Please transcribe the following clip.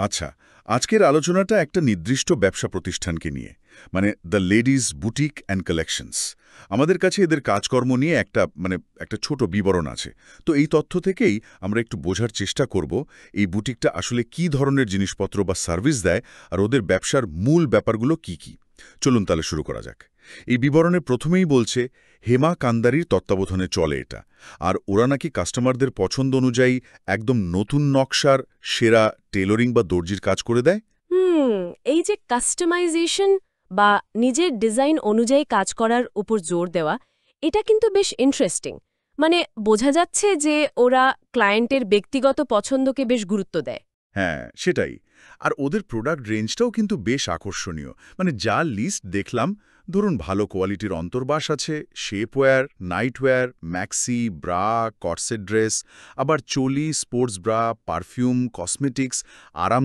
আচ্ছা, আজকের আলোচনাটা একটা নির্দিষ্ট ব্যবসা প্রতিষ্ঠানকে নিয়ে, মানে the ladies boutique and collections. আমাদের কাছে এদের কাজকর্ম নিয়ে একটা ছোট বিবরণ আছে। তো এই তথ্য থেকেই আমরা একটু বোঝার চেষ্টা করব এই বুটিকটা আসলে কী ধরনের জিনিসপত্র বা সার্ভিস দেয়, আর ওদের ব্যবসার মূল ব্যাপারগুলো কি কি। চলুন তাহলে শুরু করা যাক। এই বিবরণে প্রথমেই বলছে হেমা কান্দারির তত্ত্বাবধানে চলে এটা, আর ওরা নাকি কাস্টমারদের পছন্দ অনুযায়ী একদম নতুন নকশার সেরা টেলরিং বা দর্জির কাজ করে দেয়। হুম এই যে কাস্টমাইজেশন বা নিজের ডিজাইন অনুযায়ী কাজ করার উপর জোর দেওয়া, এটা কিন্তু বেশ ইন্টারেস্টিং। মানে বোঝা যাচ্ছে যে ওরা ক্লায়েন্টের ব্যক্তিগত পছন্দকে বেশ গুরুত্ব দেয়। হ্যাঁ, সেটাই। আর ওদের প্রোডাক্ট রেঞ্জটাও কিন্তু বেশ আকর্ষণীয়। মানে যা লিস্ট দেখলাম, ধরুন ভালো কোয়ালিটির অন্তর্বাস আছে, শেপওয়্যার, নাইটওয়্যার, ম্যাক্সি, ব্রা, কর্সেট ড্রেস, আবার choli, sports bra, perfume, cosmetics, আরাম